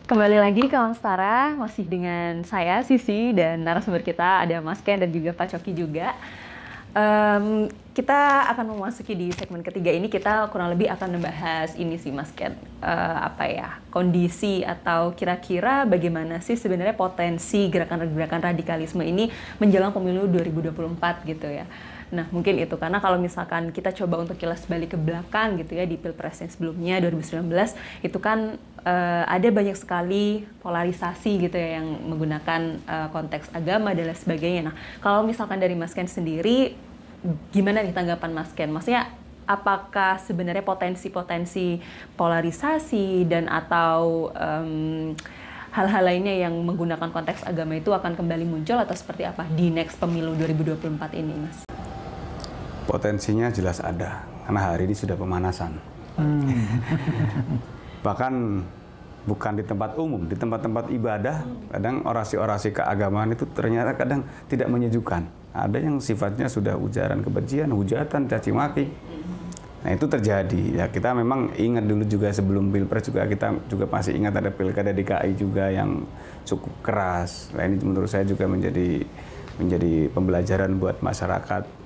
Kembali lagi kawan setara, masih dengan saya Sisi dan narasumber kita ada Mas Ken dan juga Pak Coki juga. Kita akan memasuki di segmen ketiga ini, kita kurang lebih akan membahas ini sih Mas Ken, kondisi atau kira-kira bagaimana sih sebenarnya potensi gerakan-gerakan radikalisme ini menjelang pemilu 2024 gitu ya. Nah mungkin itu, karena kalau misalkan kita coba untuk kilas balik ke belakang gitu ya, di pilpres yang sebelumnya 2019 itu kan ada banyak sekali polarisasi gitu ya yang menggunakan konteks agama dan lain sebagainya. Nah kalau misalkan dari Mas Ken sendiri, gimana nih tanggapan Mas Ken? Maksudnya apakah sebenarnya potensi-potensi polarisasi dan atau hal-hal lainnya yang menggunakan konteks agama itu akan kembali muncul atau seperti apa di next pemilu 2024 ini, Mas? Potensinya jelas ada, karena hari ini sudah pemanasan. Bahkan bukan di tempat umum, di tempat-tempat ibadah, kadang orasi-orasi keagamaan itu ternyata kadang tidak menyejukkan. Ada yang sifatnya sudah ujaran kebencian, hujatan, caci maki. Nah itu terjadi. Ya kita memang ingat dulu juga sebelum pilpres juga kita juga masih ingat ada pilkada DKI juga yang cukup keras. Nah ini menurut saya juga menjadi pembelajaran buat masyarakat.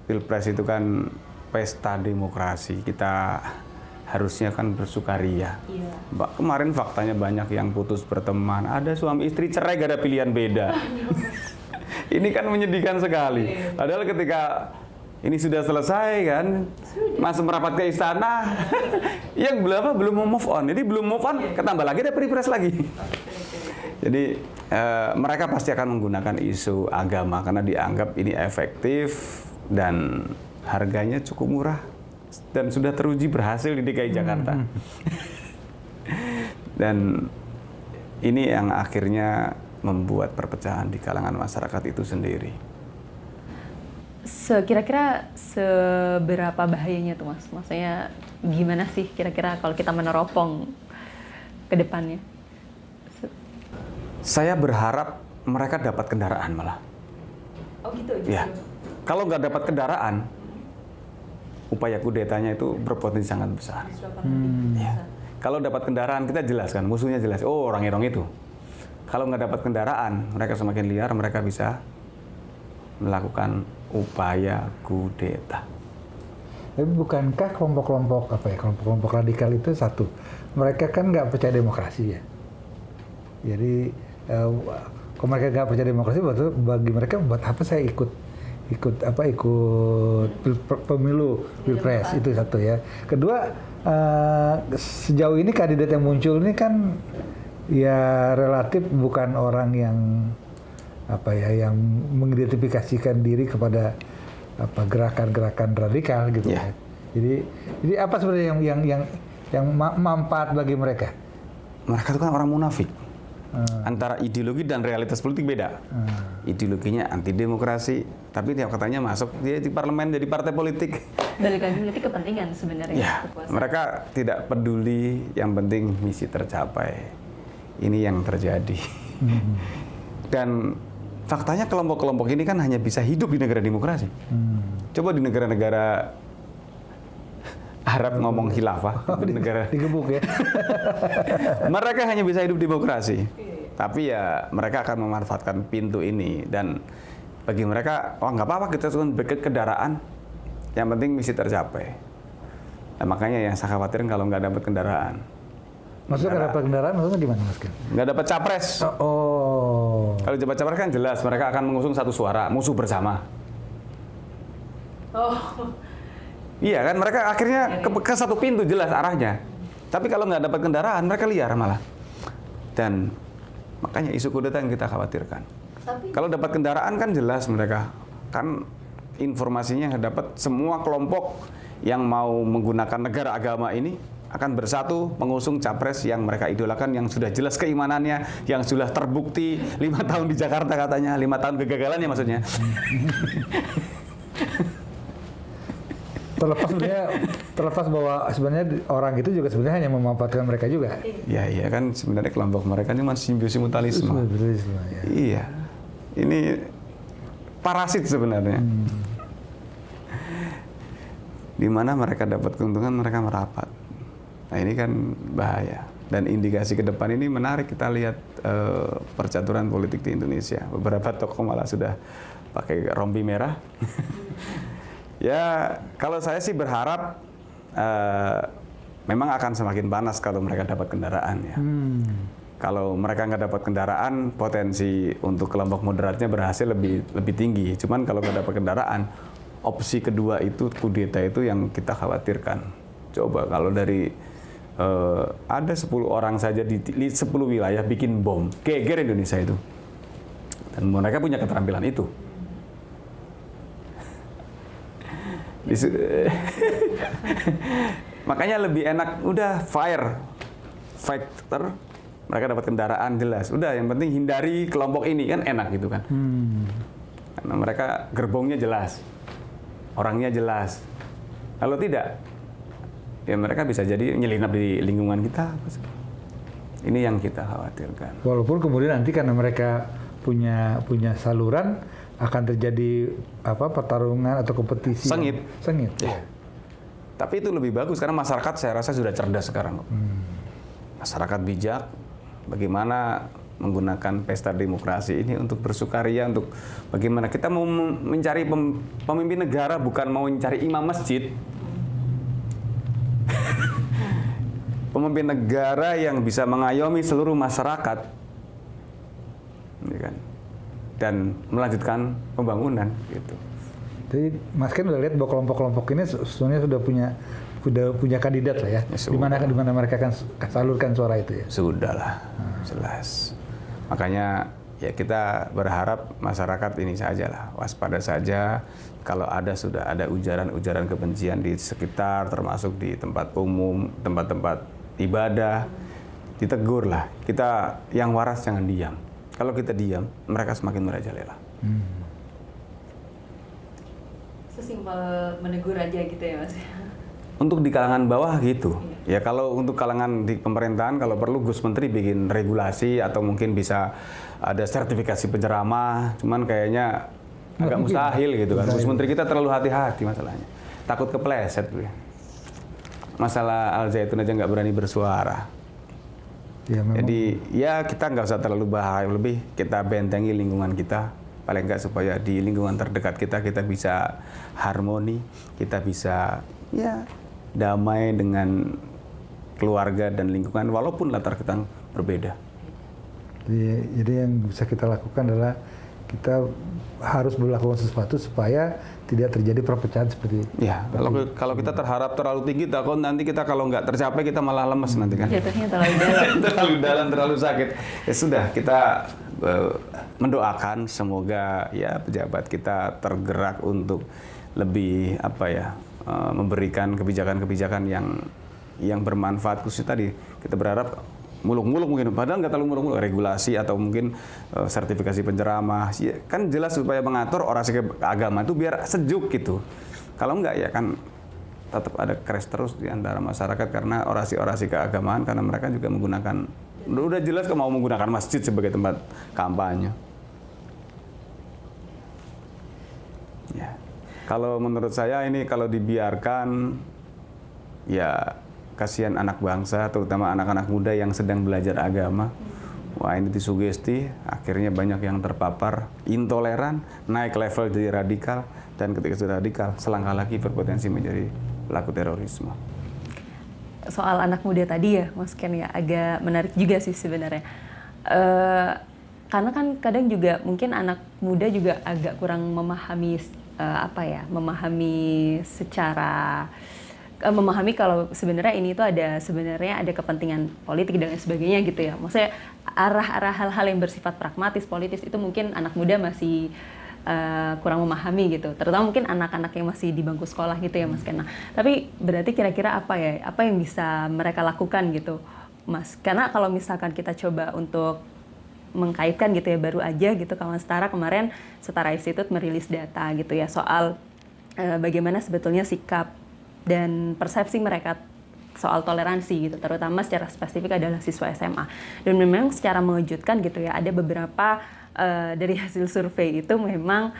Pilpres itu kan pesta demokrasi, kita harusnya kan bersukaria. Iya. Kemarin faktanya banyak yang putus berteman, ada suami istri cerai gak ada pilihan beda. Ini kan menyedihkan sekali. Padahal ketika ini sudah selesai kan, masuk merapat ke istana, yang belum mau move on. Jadi belum move on, ketambah lagi ada pilpres lagi. Jadi mereka pasti akan menggunakan isu agama karena dianggap ini efektif dan harganya cukup murah dan sudah teruji berhasil di DKI Jakarta. Dan ini yang akhirnya membuat perpecahan di kalangan masyarakat itu sendiri. Kira-kira seberapa bahayanya tuh Mas? Maksudnya gimana sih kira-kira kalau kita meneropong ke depannya? Saya berharap mereka dapat kendaraan malah. Oh gitu aja. Ya. Kalau nggak dapat kendaraan, upaya kudetanya itu berpotensi sangat besar. Ya. Kalau dapat kendaraan, kita jelaskan, musuhnya jelas. Oh, orang-orang itu. Kalau nggak dapat kendaraan, mereka semakin liar, mereka bisa melakukan upaya kudeta. Tapi bukankah kelompok-kelompok radikal itu satu, mereka kan nggak percaya demokrasi ya. Jadi kalau mereka nggak percaya demokrasi, bagi mereka buat apa saya ikut pemilu pilpres, itu satu ya. Kedua, sejauh ini kandidat yang muncul ini kan ya relatif bukan orang yang yang mengidentifikasikan diri kepada gerakan-gerakan radikal gitu ya. Jadi apa sebenarnya yang manfaat bagi mereka? Mereka itu kan orang munafik. Antara ideologi dan realitas politik beda. Ideologinya anti demokrasi, tapi tiap katanya masuk dia di parlemen jadi partai politik. Balik lagi berarti kepentingan sebenarnya. Ya, mereka tidak peduli, yang penting misi tercapai. Ini yang terjadi. Dan faktanya kelompok-kelompok ini kan hanya bisa hidup di negara demokrasi. Coba di negara-negara Arab ngomong khilafah, negara digebuk ya. Mereka hanya bisa hidup demokrasi. Tapi ya mereka akan memanfaatkan pintu ini, dan bagi mereka, nggak apa-apa kita cuma berikan kendaraan, yang penting misi tercapai. Nah, makanya yang saya khawatirin kalau nggak dapat kendaraan. Maksudnya nggak dapat kendaraan, maksudnya gimana Mas Ken? Nggak dapat capres. Oh. Kalau dapat capres kan jelas mereka akan mengusung satu suara, musuh bersama. Oh. Iya kan, mereka akhirnya ke satu pintu jelas arahnya. Tapi kalau nggak dapat kendaraan, mereka liar malah. Dan makanya isu kudeta yang kita khawatirkan. Kalau dapat kendaraan kan jelas mereka kan informasinya dapat, semua kelompok yang mau menggunakan negara agama ini akan bersatu mengusung capres yang mereka idolakan, yang sudah jelas keimanannya, yang sudah terbukti 5 tahun di Jakarta katanya, 5 tahun kegagalannya maksudnya. Terlepas bahwa sebenarnya orang itu juga sebenarnya hanya memanfaatkan mereka juga. Iya kan, sebenarnya kelompok mereka ini masih simbiosis mutualisme. Ya. Iya, ini parasit sebenarnya. Di mana mereka dapat keuntungan, mereka merapat. Nah ini kan bahaya. Dan indikasi ke depan ini menarik, kita lihat percaturan politik di Indonesia. Beberapa tokoh malah sudah pakai rompi merah. Ya, kalau saya sih berharap memang akan semakin panas kalau mereka dapat kendaraan ya. Kalau mereka nggak dapat kendaraan, potensi untuk kelompok moderatnya berhasil lebih tinggi. Cuman kalau nggak dapat kendaraan, opsi kedua itu kudeta itu yang kita khawatirkan. Coba kalau dari ada 10 orang saja di 10 wilayah bikin bom, geger Indonesia itu. Dan mereka punya keterampilan itu. Makanya lebih enak udah fighter, mereka dapat kendaraan jelas. Udah yang penting hindari kelompok ini kan enak gitu kan. Karena mereka gerbongnya jelas, orangnya jelas. Kalau tidak, ya mereka bisa jadi nyelinap di lingkungan kita. Ini yang kita khawatirkan. Walaupun kemudian nanti karena mereka punya saluran akan terjadi pertarungan atau kompetisi Sengit. Ya. Tapi itu lebih bagus karena masyarakat saya rasa sudah cerdas sekarang. Masyarakat bijak, bagaimana menggunakan pesta demokrasi ini untuk bersukaria, untuk bagaimana kita mau mencari pemimpin negara, bukan mau mencari imam masjid. Pemimpin negara yang bisa mengayomi seluruh masyarakat, ya kan? Dan melanjutkan pembangunan gitu. Jadi Mas Ken udah lihat bahwa kelompok-kelompok ini sebenarnya sudah punya kandidat lah ya. Di mana mereka akan salurkan suara itu ya. Sudahlah, jelas. Makanya ya kita berharap masyarakat ini saja lah, waspada saja kalau sudah ada ujaran-ujaran kebencian di sekitar, termasuk di tempat umum, tempat-tempat ibadah, ditegur lah. Kita yang waras jangan diam. Kalau kita diam, mereka semakin merajalela. Sesimpel menegur aja gitu ya Mas? Untuk di kalangan bawah gitu. Ya kalau untuk kalangan di pemerintahan, kalau perlu Gus Menteri bikin regulasi atau mungkin bisa ada sertifikasi penceramah. Cuman kayaknya agak mustahil gitu kan. Gus Menteri kita terlalu hati-hati masalahnya. Takut kepleset. Masalah Al Zaitun aja nggak berani bersuara. Ya, jadi ya kita nggak usah terlalu bahaya, lebih kita bentengi lingkungan kita, paling nggak supaya di lingkungan terdekat kita bisa harmoni, kita bisa ya damai dengan keluarga dan lingkungan walaupun latar kita berbeda. Jadi yang bisa kita lakukan adalah kita harus melakukan sesuatu supaya tidak terjadi perpecahan seperti itu. Ya, kalau kita terharap terlalu tinggi, takut nanti kita kalau nggak tercapai kita malah lemes nanti kan. Jatuhnya terlalu dalam. Terlalu dalam, terlalu sakit. Ya sudah, kita mendoakan semoga ya pejabat kita tergerak untuk lebih memberikan kebijakan-kebijakan yang bermanfaat. Khususnya tadi kita berharap muluk-muluk mungkin, padahal nggak terlalu muluk-muluk, regulasi atau mungkin sertifikasi penceramah, ya, kan jelas supaya mengatur orasi agama itu biar sejuk gitu. Kalau nggak ya kan tetap ada crash terus di antara masyarakat karena orasi-orasi keagamaan, karena mereka juga menggunakan, udah jelas mau menggunakan masjid sebagai tempat kampanye. Ya, kalau menurut saya ini kalau dibiarkan ya kasihan anak bangsa, terutama anak-anak muda yang sedang belajar agama. Wah, ini disugesti, akhirnya banyak yang terpapar intoleran, naik level jadi radikal, dan ketika sudah radikal, selangkah lagi berpotensi menjadi pelaku terorisme. Soal anak muda tadi ya, Mas Ken ya, agak menarik juga sih sebenarnya. Karena kan kadang juga mungkin anak muda juga agak kurang memahami memahami kalau sebenarnya ini tuh ada kepentingan politik dan lain sebagainya gitu ya. Maksudnya arah-arah hal-hal yang bersifat pragmatis, politis itu mungkin anak muda masih kurang memahami gitu. Terutama mungkin anak-anak yang masih di bangku sekolah gitu ya Mas Ken. Nah, tapi berarti kira-kira apa yang bisa mereka lakukan gitu Mas? Karena kalau misalkan kita coba untuk mengkaitkan gitu ya, baru aja gitu kawan Setara kemarin Setara Institute merilis data gitu ya soal bagaimana sebetulnya sikap dan persepsi mereka soal toleransi gitu, terutama secara spesifik adalah siswa SMA. Dan memang secara mengejutkan gitu ya, ada beberapa dari hasil survei itu memang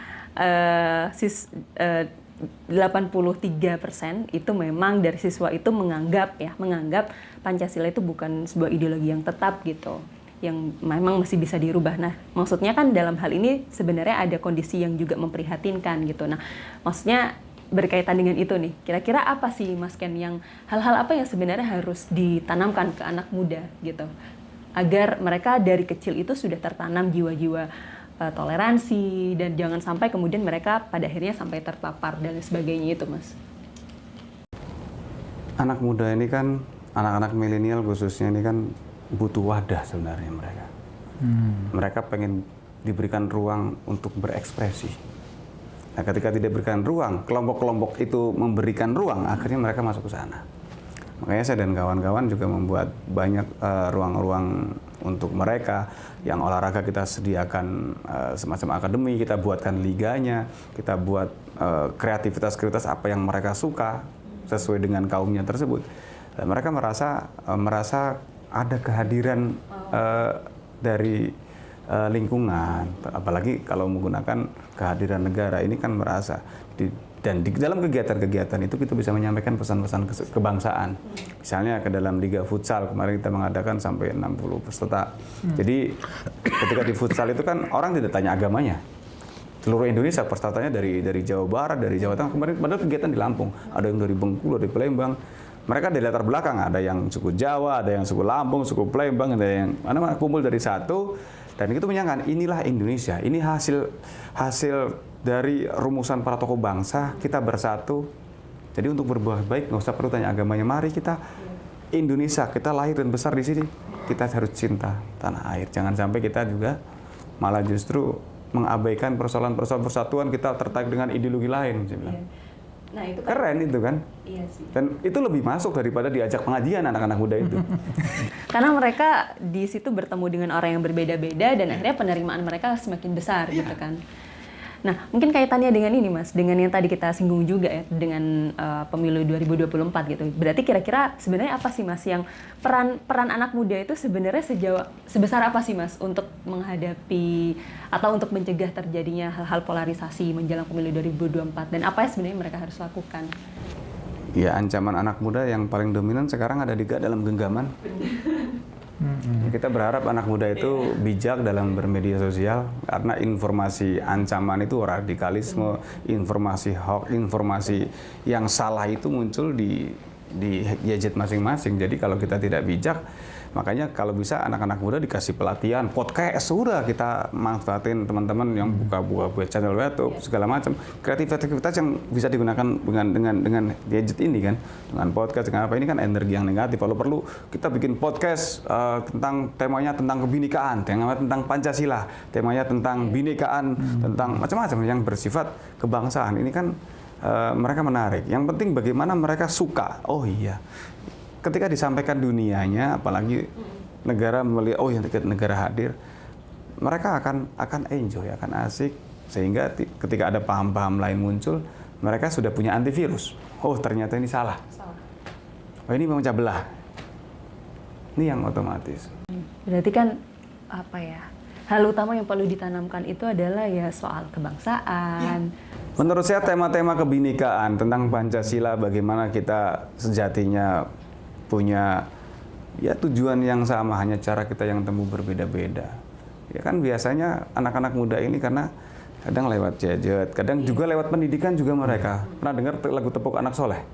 83% itu memang dari siswa itu menganggap Pancasila itu bukan sebuah ideologi yang tetap gitu, yang memang masih bisa dirubah. Nah, maksudnya kan dalam hal ini sebenarnya ada kondisi yang juga memprihatinkan gitu. Nah, maksudnya berkaitan dengan itu nih, kira-kira apa sih Mas Ken yang hal-hal apa yang sebenarnya harus ditanamkan ke anak muda gitu, agar mereka dari kecil itu sudah tertanam jiwa-jiwa toleransi dan jangan sampai kemudian mereka pada akhirnya sampai terpapar dan sebagainya itu, Mas. Anak muda ini kan, anak-anak milenial khususnya ini kan butuh wadah sebenarnya mereka. Mereka pengen diberikan ruang untuk berekspresi. Nah, ketika tidak diberikan ruang, kelompok-kelompok itu memberikan ruang, akhirnya mereka masuk ke sana. Makanya saya dan kawan-kawan juga membuat banyak ruang-ruang untuk mereka. Yang olahraga kita sediakan semacam akademi, kita buatkan liganya, kita buat kreativitas-kreativitas apa yang mereka suka sesuai dengan kaumnya tersebut. Dan mereka merasa ada kehadiran dari lingkungan, apalagi kalau menggunakan kehadiran negara ini kan merasa dan di dalam kegiatan-kegiatan itu kita bisa menyampaikan pesan-pesan kebangsaan. Misalnya ke dalam Liga Futsal kemarin kita mengadakan sampai 60 peserta. Jadi ketika di futsal itu kan orang tidak tanya agamanya. Seluruh Indonesia pesertanya dari Jawa Barat, dari Jawa Tengah. Kemarin padahal kegiatan di Lampung, ada yang dari Bengkulu, dari Palembang. Mereka dari latar belakang, ada yang suku Jawa, ada yang suku Lampung, suku Palembang, ada yang mana kumpul dari satu. Dan itu menyangkan inilah Indonesia, ini hasil dari rumusan para tokoh bangsa, kita bersatu. Jadi untuk berbuat baik nggak usah perlu tanya agamanya. Mari kita Indonesia, kita lahir dan besar di sini, kita harus cinta tanah air. Jangan sampai kita juga malah justru mengabaikan persoalan-persoalan persatuan, kita tertarik dengan ideologi lain. Saya bilang. Nah, itu kan keren itu kan. Iya sih. Dan itu lebih masuk daripada diajak pengajian anak-anak muda itu. Karena mereka di situ bertemu dengan orang yang berbeda-beda dan akhirnya penerimaan mereka semakin besar gitu kan. Nah, mungkin kaitannya dengan ini Mas, dengan yang tadi kita singgung juga ya, dengan pemilu 2024 gitu. Berarti kira-kira sebenarnya apa sih Mas yang peran anak muda itu sebenarnya sebesar apa sih Mas untuk menghadapi atau untuk mencegah terjadinya hal-hal polarisasi menjelang pemilu 2024 dan apa yang sebenarnya mereka harus lakukan? Ya, ancaman anak muda yang paling dominan sekarang ada di dalam genggaman. Kita berharap anak muda itu bijak dalam bermedia sosial karena informasi ancaman itu radikalisme, informasi hoax, informasi yang salah itu muncul di gadget masing-masing. Jadi kalau kita tidak bijak, makanya kalau bisa anak-anak muda dikasih pelatihan podcast, sudah kita manfaatin teman-teman yang buka channel YouTube segala macam kreativitas yang bisa digunakan dengan gadget ini kan, dengan podcast dengan apa ini kan energi yang negatif. Kalau perlu kita bikin podcast tentang temanya tentang kebinekaan, temanya tentang Pancasila, temanya tentang binekaan, tentang macam-macam yang bersifat kebangsaan. Ini kan mereka menarik. Yang penting bagaimana mereka suka. Oh iya. Ketika disampaikan dunianya, apalagi negara melihat, oh yang negara hadir, mereka akan enjoy, akan asik, sehingga ketika ada paham-paham lain muncul, mereka sudah punya antivirus. Oh ternyata ini salah. Oh ini memecah belah. Ini yang otomatis. Berarti kan apa ya? Hal utama yang perlu ditanamkan itu adalah ya soal kebangsaan. Menurut saya tema-tema kebinekaan tentang Pancasila, bagaimana kita sejatinya punya ya tujuan yang sama, hanya cara kita yang tempuh berbeda-beda. Ya kan biasanya anak-anak muda ini karena kadang lewat gadget, kadang juga lewat pendidikan juga mereka. Pernah dengar lagu Tepuk Anak Soleh?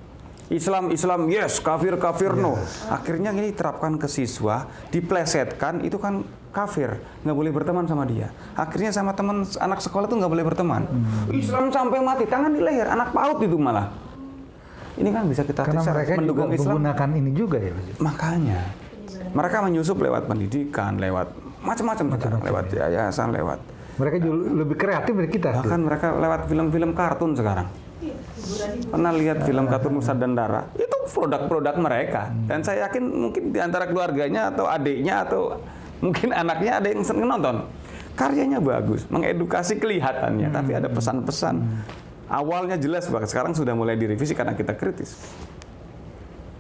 Islam yes, kafir no. Akhirnya ini diterapkan ke siswa, diplesetkan, itu kan kafir, nggak boleh berteman sama dia. Akhirnya sama teman anak sekolah tuh nggak boleh berteman. Islam sampai mati, tangan di leher, anak PAUD itu malah. Ini kan bisa kita karena mereka mendukung juga Islam. Menggunakan ini juga ya. Makanya mereka menyusup lewat pendidikan, lewat macam-macam, lewat yayasan, lewat. Mereka lebih kreatif dari kita. Bahkan mereka lewat film-film kartun sekarang. Pernah lihat film kartun Nusa dan Dara? Itu produk-produk mereka. Dan saya yakin mungkin di antara keluarganya atau adiknya atau mungkin anaknya ada yang seneng nonton. Karyanya bagus, mengedukasi kelihatannya, tapi ada pesan-pesan. Awalnya jelas, bahkan sekarang sudah mulai direvisi karena kita kritis.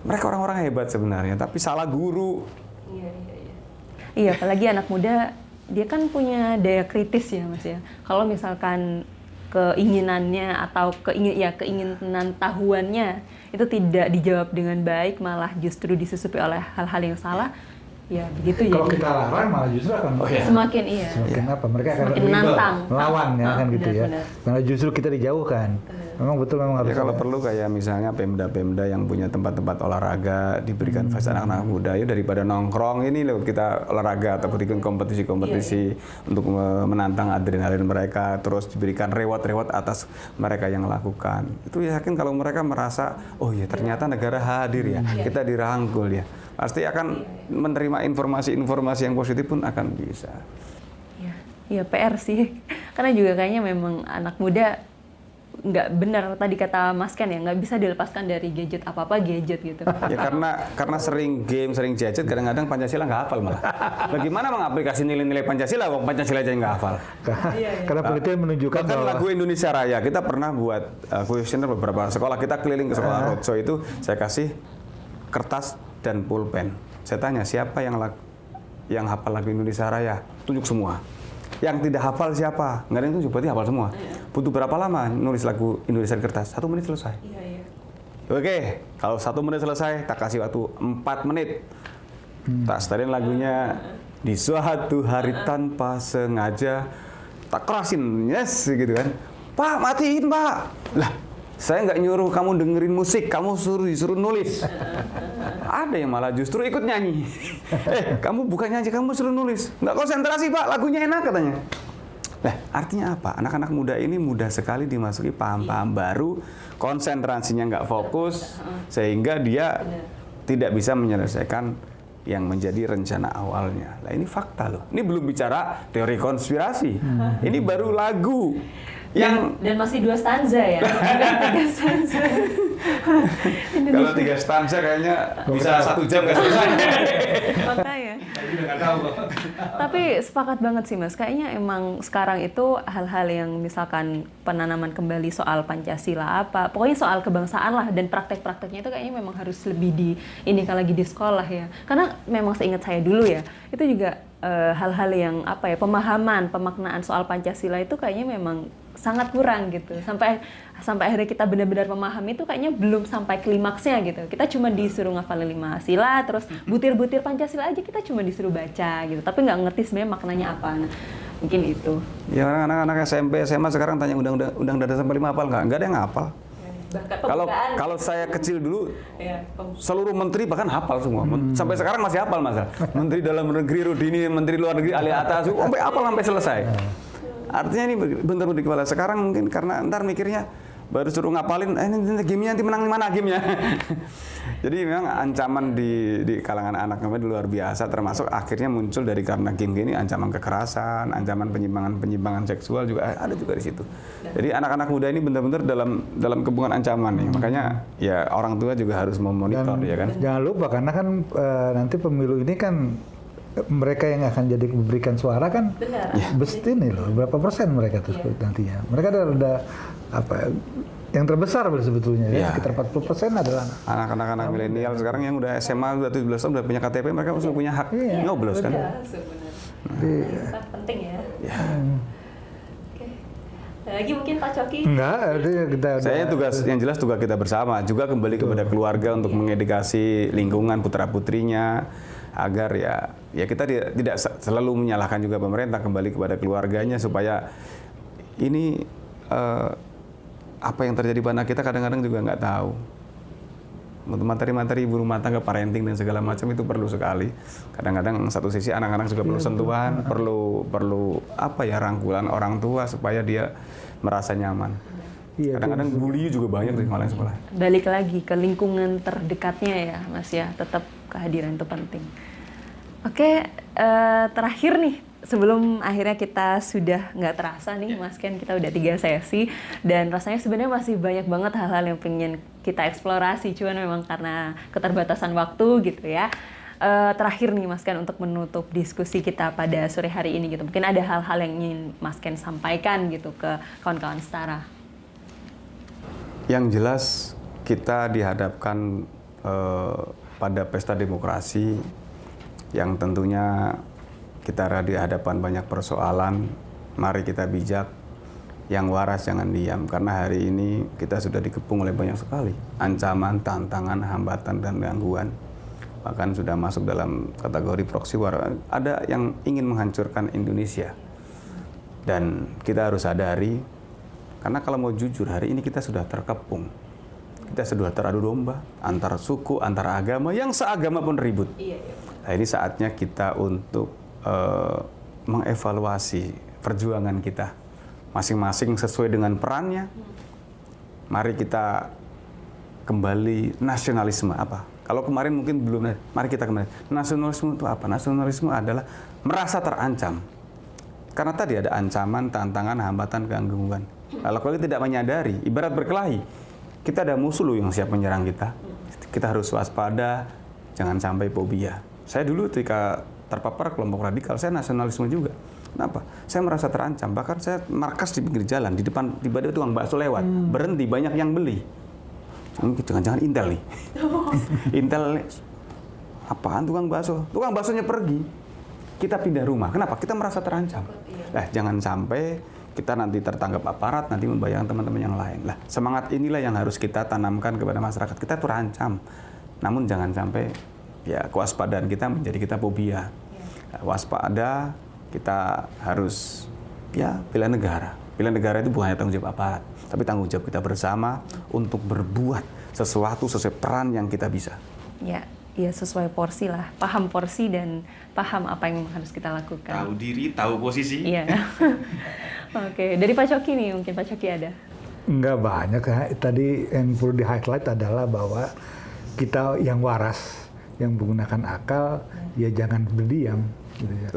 Mereka orang-orang hebat sebenarnya, tapi salah guru. Iya, apalagi anak muda, dia kan punya daya kritis ya Mas ya. Kalau misalkan keinginannya atau keinginan tahuannya itu tidak dijawab dengan baik, malah justru disusupi oleh hal-hal yang salah, ya begitu. Kalau jadi kita larang malah justru akan semakin semakin apa? Mereka akan semakin menantang, melawan ya kan gitu ya. benar. Karena justru kita dijauhkan. Memang betul memang harus. Ya kalau perlu kayak misalnya Pemda-Pemda yang punya tempat-tempat olahraga diberikan fasilitas anak-anak muda ya, daripada nongkrong ini loh kita olahraga atau berikan kompetisi-kompetisi untuk menantang adrenalin mereka, terus diberikan reward-reward atas mereka yang lakukan. Itu yakin kalau mereka merasa oh ya ternyata negara hadir ya, kita dirangkul ya. Pasti akan menerima informasi-informasi yang positif pun akan bisa. Iya PR sih, karena juga kayaknya memang anak muda nggak benar tadi kata Mas Ken ya, nggak bisa dilepaskan dari gadget, apa-apa gadget gitu. Ya karena sering game, sering gadget, kadang-kadang Pancasila nggak hafal malah. Bagaimana mengaplikasi nilai-nilai Pancasila, wong Pancasila aja nggak hafal. Karena penelitian menunjukkan Bahkan bahwa lagu Indonesia Raya, kita pernah buat kuesioner beberapa sekolah, kita keliling ke sekolah roadshow itu, saya kasih kertas dan pulpen. Saya tanya siapa yang hafal lagu Indonesia Raya, tunjuk semua. Yang tidak hafal siapa? Nggak ada yang tunjuk, berarti hafal semua. Butuh berapa lama nulis lagu Indonesia di kertas? 1 menit selesai. Oke, kalau 1 menit selesai, tak kasih waktu 4 menit. Tak setelin lagunya di suatu hari tanpa sengaja, tak kerasin, yes gitu kan. Pak, matiin Pak. Lah, saya nggak nyuruh kamu dengerin musik, kamu disuruh nulis. Ada yang malah justru ikut nyanyi. Kamu bukan nyanyi, kamu suruh nulis. Nggak konsentrasi Pak, lagunya enak katanya. Nah, artinya apa? Anak-anak muda ini mudah sekali dimasuki paham-paham baru, konsentrasinya nggak fokus, sehingga dia tidak bisa menyelesaikan yang menjadi rencana awalnya. Nah, ini fakta loh. Ini belum bicara teori konspirasi. Ini baru lagu. Dan masih 2 stanza ya. 3 stanza. Kalau 3 stanza kayaknya bisa 1 jam nggak selesai. Makanya. Tapi sepakat banget sih Mas, kayaknya emang sekarang itu hal-hal yang misalkan penanaman kembali soal Pancasila apa, pokoknya soal kebangsaan lah, dan praktek-prakteknya itu kayaknya memang harus lebih kalau lagi di sekolah ya. Karena memang seingat saya dulu ya, itu juga hal-hal yang pemaknaan soal Pancasila itu kayaknya memang sangat kurang gitu. Sampai akhirnya kita benar-benar memahami itu kayaknya belum sampai klimaksnya gitu. Kita cuma disuruh ngafalin 5 sila, terus butir-butir Pancasila aja kita cuma disuruh baca gitu. Tapi nggak ngerti sebenarnya maknanya apa. Nah, mungkin itu. Ya anak-anak SMP, SMA sekarang tanya undang-undang dasar 45 hafal nggak? Nggak ada yang hafal. Kalau saya kecil dulu, seluruh menteri bahkan hafal semua. Sampai sekarang masih hafal Mas. Menteri Dalam Negeri Rudini, Menteri Luar Negeri Ali Atas, sampai hafal sampai selesai. Artinya ini benar-benar di kepala. Sekarang mungkin karena ntar mikirnya baru suruh ngapalin, ini gamenya nanti menang mana gamenya. Jadi memang ancaman di kalangan anak muda luar biasa, termasuk akhirnya muncul dari karena game ini ancaman kekerasan, ancaman penyimpangan seksual juga ada juga di situ. Jadi anak-anak muda ini benar-benar dalam kepungan ancaman nih. Makanya ya orang tua juga harus memonitor ya kan. Jangan lupa karena kan nanti pemilu ini kan mereka yang akan jadi memberikan suara kan besti nih loh, berapa persen mereka tuh nantinya. Mereka ada apa yang terbesar sebetulnya ya. Sekitar 40% adalah anak-anak milenial sekarang yang udah SMA udah 17 tahun udah punya KTP, mereka sudah punya hak nyoblos kan. Penting ya. Oke. Lagi mungkin Pak Coki? Enggak, saya yang jelas tugas kita bersama juga kembali kepada keluarga untuk mengedukasi lingkungan putra-putrinya agar ya kita tidak selalu menyalahkan juga pemerintah, kembali kepada keluarganya supaya ini apa yang terjadi pada kita kadang-kadang juga nggak tahu. Materi-materi ibu rumah tangga, parenting dan segala macam itu perlu sekali. Kadang-kadang satu sisi anak-anak juga perlu sentuhan, perlu rangkulan orang tua supaya dia merasa nyaman. Kadang-kadang bully juga banyak di sekolah. Balik lagi ke lingkungan terdekatnya ya Mas ya, tetap kehadiran itu penting. Oke, terakhir nih, sebelum akhirnya kita sudah nggak terasa nih Mas Ken, kita udah 3 sesi dan rasanya sebenarnya masih banyak banget hal-hal yang pengen kita eksplorasi, cuman memang karena keterbatasan waktu gitu ya. Terakhir nih Mas Ken, untuk menutup diskusi kita pada sore hari ini gitu, mungkin ada hal-hal yang ingin Mas Ken sampaikan gitu ke kawan-kawan setara. Yang jelas kita dihadapkan pada pesta demokrasi yang tentunya kita di hadapan banyak persoalan. Mari kita bijak Yang waras jangan diam, karena hari ini kita sudah dikepung oleh banyak sekali ancaman, tantangan, hambatan, dan gangguan. Bahkan sudah masuk dalam kategori proxy war. Ada yang ingin menghancurkan Indonesia. Dan kita harus sadari, karena kalau mau jujur, hari ini kita sudah terkepung. Kita sudah teradu domba antara suku, antara agama, yang seagama pun ribut. Nah, ini saatnya kita untuk mengevaluasi perjuangan kita masing-masing sesuai dengan perannya. Mari kita kembali nasionalisme apa? Kalau kemarin mungkin belum, mari kita kembali. Nasionalisme itu apa? Nasionalisme adalah merasa terancam. Karena tadi ada ancaman, tantangan, hambatan, gangguan. Kalau kita tidak menyadari, ibarat berkelahi, kita ada musuh loh yang siap menyerang kita. Kita harus waspada, jangan sampai fobia. Saya dulu ketika terpapar kelompok radikal, saya nasionalisme juga. Kenapa? Saya merasa terancam. Bahkan saya markas di pinggir jalan, di depan tiba-tiba tukang bakso lewat, berhenti, banyak yang beli. Jangan-jangan Intel nih. Intel, apaan tukang bakso? Tukang baksonya pergi. Kita pindah rumah. Kenapa? Kita merasa terancam. Nah, jangan sampai kita nanti tertangkap aparat, nanti membayangkan teman-teman yang lain. Lah, semangat inilah yang harus kita tanamkan kepada masyarakat. Kita terancam. Namun jangan sampai ya kewaspadaan kita menjadi kita fobia. Waspada, kita harus ya bela negara. Bela negara itu bukan hanya tanggung jawab aparat, tapi tanggung jawab kita bersama untuk berbuat sesuatu sesuai peran yang kita bisa. Ya, ya sesuai porsi lah. Paham porsi dan paham apa yang harus kita lakukan. Tahu diri, tahu posisi. Iya. Oke, dari Pak Coki nih, mungkin Pak Coki ada. Nggak banyak ya. Tadi yang perlu di-highlight adalah bahwa kita yang waras, yang menggunakan akal, ya jangan berdiam. Gitu ya.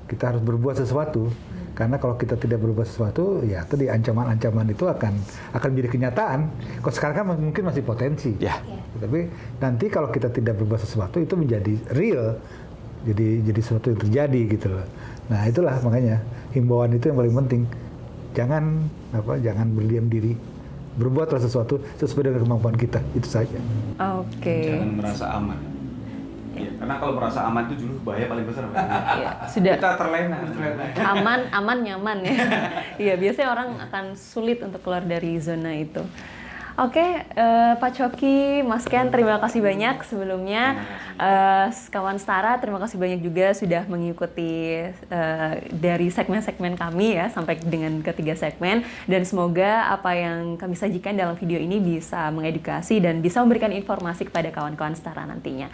Kita harus berbuat sesuatu. Karena kalau kita tidak berbuat sesuatu, ya tadi ancaman-ancaman itu akan menjadi kenyataan. Kalau sekarang kan mungkin masih potensi. Ya. Tapi nanti kalau kita tidak berbuat sesuatu, itu menjadi real. Jadi sesuatu yang terjadi gitu loh. Nah itulah makanya himbauan itu yang paling penting. Jangan berdiam diri. Berbuatlah sesuatu sesuai dengan kemampuan kita. Itu saja. Oke. Jangan merasa aman. Ya, karena kalau merasa aman itu dulu bahaya paling besar. Ya, sudah. Kita terlena. Aman, nyaman ya. Iya, biasanya orang akan sulit untuk keluar dari zona itu. Oke, Pak Coki, Mas Ken, terima kasih banyak sebelumnya. Kawan Setara, terima kasih banyak juga sudah mengikuti dari segmen-segmen kami ya, sampai dengan ketiga segmen. Dan semoga apa yang kami sajikan dalam video ini bisa mengedukasi dan bisa memberikan informasi kepada kawan-kawan Setara nantinya.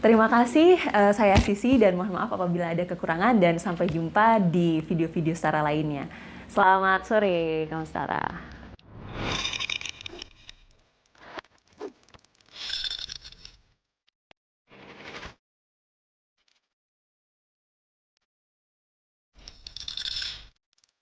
Terima kasih, saya Sisi dan mohon maaf apabila ada kekurangan dan sampai jumpa di video-video Setara lainnya. Selamat sore, kawan Setara.